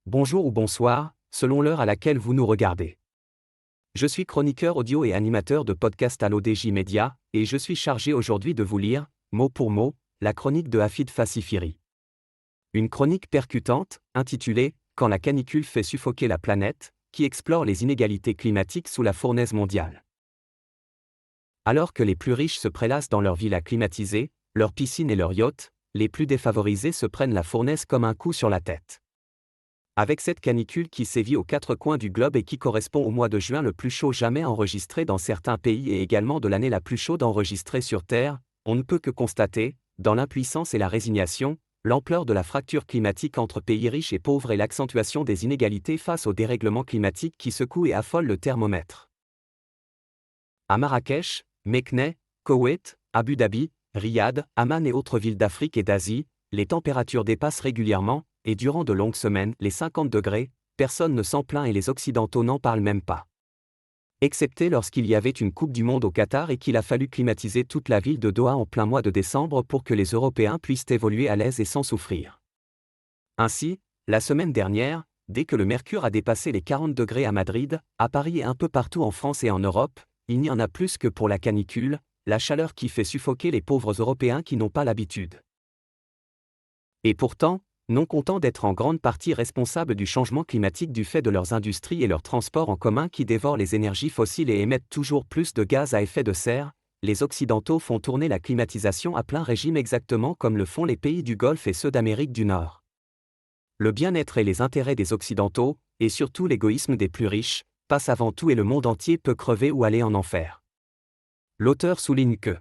bonjour ou bonsoir, selon l'heure à laquelle vous nous regardez. Je suis chroniqueur audio et animateur de podcast à l'ODJ Media, et je suis chargé aujourd'hui de vous lire, mot pour mot, la chronique de Hafid Fassifiri. Une chronique percutante, intitulée « Quand la canicule fait suffoquer la planète », qui explore les inégalités climatiques sous la fournaise mondiale. Alors que les plus riches se prélassent dans leurs villas climatisées, leurs piscines et leurs yachts, les plus défavorisés se prennent la fournaise comme un coup sur la tête. Avec cette canicule qui sévit aux quatre coins du globe et qui correspond au mois de juin le plus chaud jamais enregistré dans certains pays et également de l'année la plus chaude enregistrée sur Terre, on ne peut que constater, dans l'impuissance et la résignation, l'ampleur de la fracture climatique entre pays riches et pauvres et l'accentuation des inégalités face au dérèglement climatique qui secoue et affole le thermomètre. À Marrakech, Meknès, Koweït, Abu Dhabi, Riyad, Amman et autres villes d'Afrique et d'Asie, les températures dépassent régulièrement, et durant de longues semaines, les 50 degrés, personne ne s'en plaint et les Occidentaux n'en parlent même pas. Excepté lorsqu'il y avait une Coupe du Monde au Qatar et qu'il a fallu climatiser toute la ville de Doha en plein mois de décembre pour que les Européens puissent évoluer à l'aise et sans souffrir. Ainsi, la semaine dernière, dès que le mercure a dépassé les 40 degrés à Madrid, à Paris et un peu partout en France et en Europe, il n'y en a plus que pour la canicule, la chaleur qui fait suffoquer les pauvres Européens qui n'ont pas l'habitude. Et pourtant, non contents d'être en grande partie responsables du changement climatique du fait de leurs industries et leurs transports en commun qui dévorent les énergies fossiles et émettent toujours plus de gaz à effet de serre, les Occidentaux font tourner la climatisation à plein régime exactement comme le font les pays du Golfe et ceux d'Amérique du Nord. Le bien-être et les intérêts des Occidentaux, et surtout l'égoïsme des plus riches, passent avant tout et le monde entier peut crever ou aller en enfer. L'auteur souligne que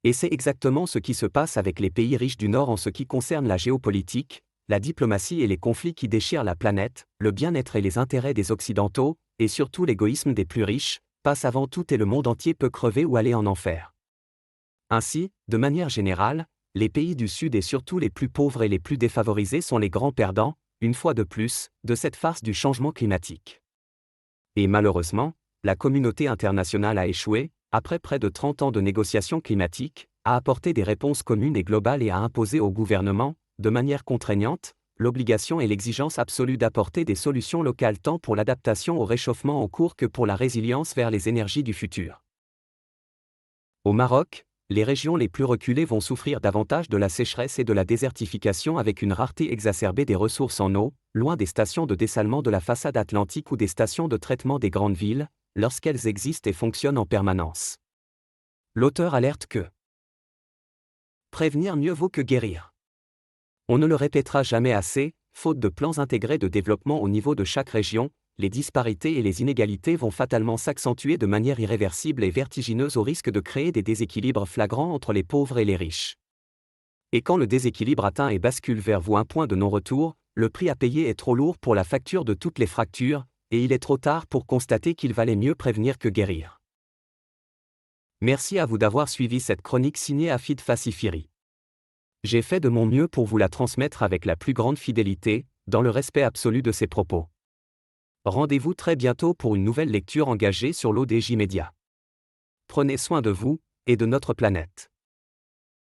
et c'est exactement ce qui se passe avec les pays riches du Nord en ce qui concerne la géopolitique, la diplomatie et les conflits qui déchirent la planète, le bien-être et les intérêts des Occidentaux, et surtout l'égoïsme des plus riches, passent avant tout et le monde entier peut crever ou aller en enfer. Ainsi, de manière générale, les pays du Sud et surtout les plus pauvres et les plus défavorisés sont les grands perdants, une fois de plus, de cette farce du changement climatique. Et malheureusement, la communauté internationale a échoué, après près de 30 ans de négociations climatiques, à apporter des réponses communes et globales et à imposer au gouvernement, de manière contraignante, l'obligation et l'exigence absolue d'apporter des solutions locales tant pour l'adaptation au réchauffement en cours que pour la résilience vers les énergies du futur. Au Maroc, les régions les plus reculées vont souffrir davantage de la sécheresse et de la désertification avec une rareté exacerbée des ressources en eau, loin des stations de dessalement de la façade atlantique ou des stations de traitement des grandes villes, lorsqu'elles existent et fonctionnent en permanence. L'auteur alerte que prévenir mieux vaut que guérir. On ne le répétera jamais assez, faute de plans intégrés de développement au niveau de chaque région, les disparités et les inégalités vont fatalement s'accentuer de manière irréversible et vertigineuse au risque de créer des déséquilibres flagrants entre les pauvres et les riches. Et quand le déséquilibre atteint et bascule vers vous un point de non-retour, le prix à payer est trop lourd pour la facture de toutes les fractures, et il est trop tard pour constater qu'il valait mieux prévenir que guérir. Merci à vous d'avoir suivi cette chronique signée Hafid Fassifiri. J'ai fait de mon mieux pour vous la transmettre avec la plus grande fidélité, dans le respect absolu de ses propos. Rendez-vous très bientôt pour une nouvelle lecture engagée sur l'ODJ Media. Prenez soin de vous, et de notre planète.